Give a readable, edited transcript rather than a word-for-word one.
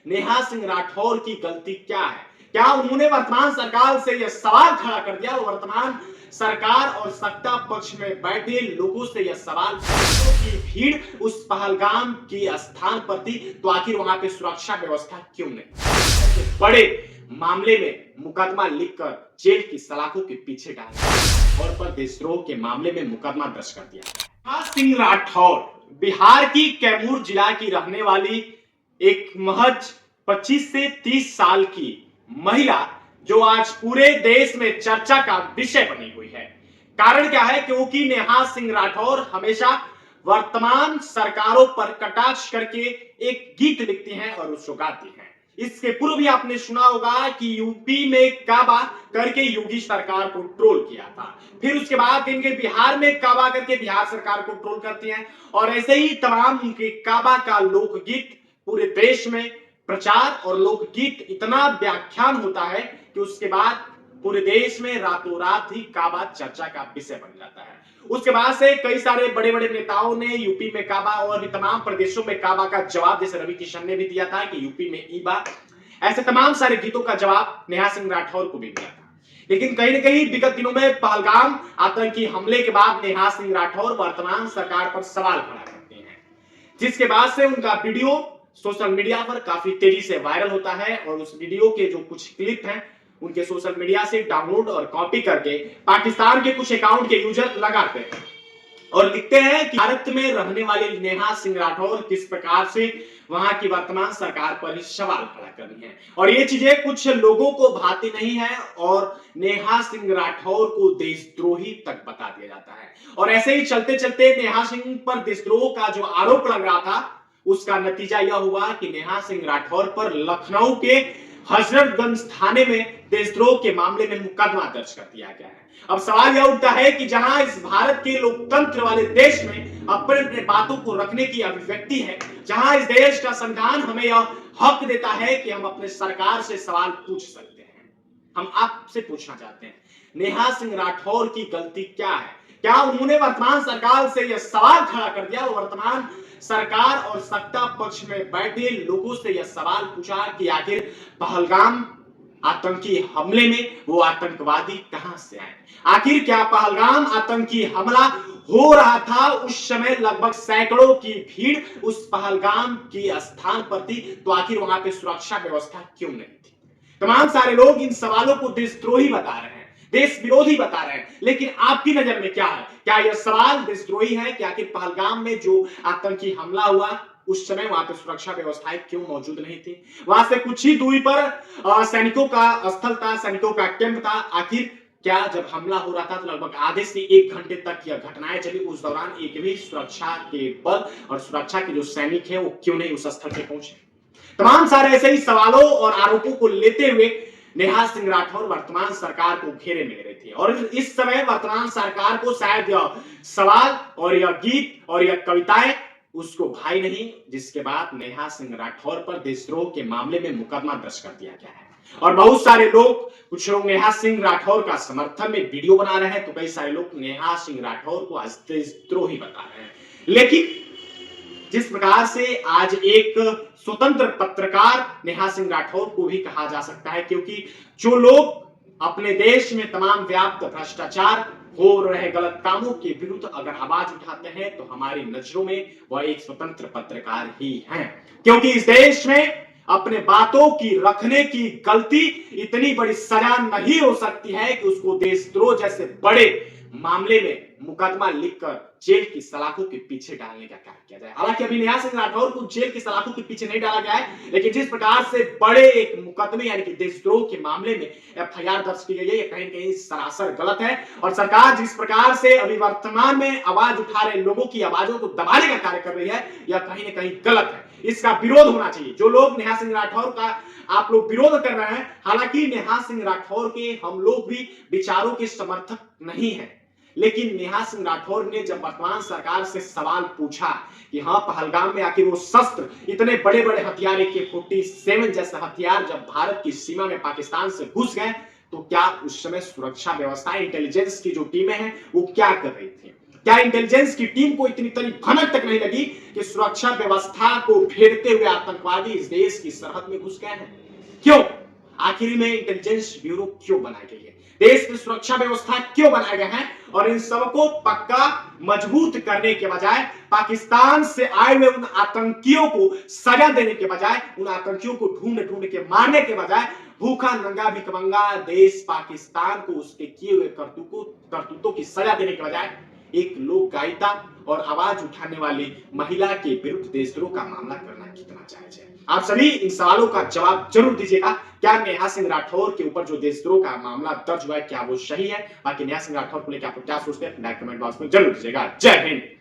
नेहा सिंह राठौर की गलती क्या है? क्या उन्होंने वर्तमान सरकार से यह सवाल खड़ा कर दिया, वर्तमान सरकार और सत्ता पक्ष में बैठे लोगों से यह सवाल की भीड़ उस पहलगाम की स्थान पर थी, तो आखिर वहां पे सुरक्षा व्यवस्था क्यों नहीं? बड़े मामले में मुकदमा लिखकर जेल की सलाखों के पीछे डाला और पर देशद्रोह के मामले में मुकदमा दर्ज कर दिया। नेहा सिंह राठौर बिहार की कैमूर जिला की रहने वाली एक महज 25 से 30 साल की महिला जो आज पूरे देश में चर्चा का विषय बनी हुई है। कारण क्या है? क्योंकि नेहा सिंह राठौर हमेशा वर्तमान सरकारों पर कटाक्ष करके एक गीत लिखती हैं और उसको गाती हैं। इसके पूर्व भी आपने सुना होगा कि यूपी में काबा करके योगी सरकार को ट्रोल किया था, फिर उसके बाद इनके बिहार में काबा करके बिहार सरकार को ट्रोल करती हैं, और ऐसे ही तमाम उनके काबा का लोकगीत पूरे देश में प्रचार और लोकगीत इतना व्याख्यान होता है कि उसके बाद पूरे देश में रातों रात ही काबा चर्चा का विषय बन जाता है। उसके बाद से कई सारे बड़े बड़े नेताओं ने यूपी में काबा और भी तमाम प्रदेशों में काबा का जवाब, जैसे रवि किशन ने भी दिया था कि यूपी में ईबा, ऐसे तमाम सारे गीतों का जवाब नेहा सिंह राठौर को भी दिया था। लेकिन कहीं ना कहीं विगत दिनों में पहलगाम आतंकी हमले के बाद नेहा सिंह राठौर वर्तमान सरकार पर सवाल खड़ा करते हैं, जिसके बाद से उनका वीडियो सोशल मीडिया पर काफी तेजी से वायरल होता है और उस वीडियो के जो कुछ क्लिप हैं उनके सोशल मीडिया से डाउनलोड और कॉपी करके पाकिस्तान के कुछ अकाउंट के यूजर लगाते हैं और लिखते हैं कि भारत में रहने वाली नेहा सिंह राठौर किस प्रकार से वहां की वर्तमान सरकार पर ही सवाल खड़ा कर रही है। और ये चीजें कुछ लोगों को भाती नहीं है और नेहा सिंह राठौर को देशद्रोही तक बता दिया जाता है। और ऐसे ही चलते चलते नेहा सिंह पर देशद्रोह का जो आरोप लग रहा था उसका नतीजा यह हुआ कि नेहा सिंह राठौर पर लखनऊ के हजरतगंज थाने में देशद्रोह के मामले में मुकदमा दर्ज कर दिया गया है। अब सवाल यह उठता है कि जहां इस भारत के लोकतंत्र वाले देश में अपने अपने बातों को रखने की अभिव्यक्ति है, जहां इस देश का संविधान हमें यह हक देता है कि हम अपने सरकार से सवाल पूछ सकते हैं, हम आपसे पूछना चाहते हैं नेहा सिंह राठौर की गलती क्या है? क्या उन्होंने वर्तमान सरकार से यह सवाल खड़ा कर दिया, वर्तमान सरकार और सत्ता पक्ष में बैठे लोगों से यह सवाल पूछा कि आखिर पहलगाम आतंकी हमले में वो आतंकवादी कहां से आए? आखिर क्या पहलगाम आतंकी हमला हो रहा था उस समय लगभग सैकड़ों की भीड़ उस पहलगाम की स्थान पर थी, तो आखिर वहां पे सुरक्षा व्यवस्था क्यों नहीं थी? तमाम सारे लोग इन सवालों को देशद्रोही बता रहे हैं, देश विरोधी बता रहे हैं, लेकिन आपकी नजर में क्या है? क्या यह सवाल देशद्रोही है कि आखिर पहलगाम में जो आतंकी हमला हुआ उस समय वहां पर सुरक्षा व्यवस्थाएं क्यों मौजूद नहीं थी? वहां से कुछ ही दूरी पर सैनिकों का स्थल था, सैनिकों का कैंप था। आखिर क्या जब हमला हो रहा था तो लगभग आधे से 1 घंटे तक यह घटनाएं चली, उस दौरान एक भी सुरक्षा के बल और सुरक्षा के जो सैनिक है वो क्यों नहीं उस स्थल पे पहुंचे? तमाम सारे ऐसे ही सवालों और आरोपों को लेते हुए नेहा सिंह राठौर वर्तमान सरकार को घेरे में ले रही थी और इस समय वर्तमान सरकार को शायद यह सवाल और यह गीत और यह कविताएं उसको भाई नहीं, जिसके बाद नेहा सिंह राठौर पर देशद्रोह के मामले में मुकदमा दर्ज कर दिया गया है। और बहुत सारे लोग, कुछ लोग नेहा सिंह राठौर का समर्थन में वीडियो बना रहे हैं, तो कई सारे लोग नेहा सिंह राठौर को देशद्रोही बता रहे हैं। लेकिन जिस प्रकार से आज एक स्वतंत्र पत्रकार नेहा सिंह राठौर को भी कहा जा सकता है, क्योंकि जो लोग अपने देश में तमाम व्याप्त भ्रष्टाचार हो रहे गलत कामों के विरुद्ध अगर आवाज उठाते हैं तो हमारी नजरों में वह एक स्वतंत्र पत्रकार ही हैं, क्योंकि इस देश में अपने बातों की रखने की गलती इतनी बड़ी सजा नहीं हो सकती है कि उसको देशद्रोह जैसे बड़े मामले में मुकदमा लिखकर जेल की सलाखों के पीछे डालने का कार्य किया जाए। हालांकि अभी नेहा सिंह राठौर को जेल की सलाखों के पीछे नहीं डाला गया है, लेकिन जिस प्रकार से बड़े एक मुकदमे यानी कि देशद्रोह के मामले में एफआईआर दर्ज की गई है, यह कहीं न कहीं सरासर गलत है। और सरकार जिस प्रकार से अभी वर्तमान में आवाज उठा रहे लोगों की आवाजों को दबाने का कार्य कर रही है, यह कहीं न कहीं गलत है। इसका विरोध होना चाहिए। जो लोग नेहा सिंह राठौर का आप लोग विरोध कर रहे हैं, हालांकि नेहा सिंह राठौर के हम लोग भी विचारों के समर्थक नहीं है, लेकिन नेहा सिंह राठौर ने जब वर्तमान सरकार से सवाल पूछा कि हाँ पहलगाम में आखिर वो शस्त्र, इतने बड़े बड़े हथियार AK-47 जैसे हथियार जब भारत की सीमा में पाकिस्तान से घुस गए, तो क्या उस समय सुरक्षा व्यवस्था इंटेलिजेंस की जो टीमें हैं वो क्या कर रही थी? क्या इंटेलिजेंस की टीम को इतनी तरी भनक तक नहीं लगी कि सुरक्षा व्यवस्था को फेरते हुए आतंकवादी इस देश की सरहद में घुस गए हैं? क्यों? आखिर में इंटेलिजेंस ब्यूरो क्यों बनाई गई है? देश की सुरक्षा व्यवस्था क्यों बनाए गए हैं? और इन सबको पक्का मजबूत करने के बजाय, पाकिस्तान से आए हुए उन आतंकियों को सजा देने के बजाय, उन आतंकियों को ढूंढ ढूंढ के मारने के बजाय, भूखा नंगा भिखमंगा देश पाकिस्तान को उसके किए हुए करतूतों की सजा देने के बजाय एक लोक गायिका और आवाज उठाने वाली महिला के विरुद्ध देशद्रोह का मामला करना कितना जायज है? आप सभी इन सवालों का जवाब जरूर दीजिएगा। क्या नेहा सिंह राठौर के ऊपर जो देशद्रोह का मामला दर्ज हुआ है, क्या वो सही है? बाकी नेहा सिंह राठौर को लेकर आप क्या सोचते हैं, कमेंट बॉक्स में जरूर दीजिएगा। जय हिंद।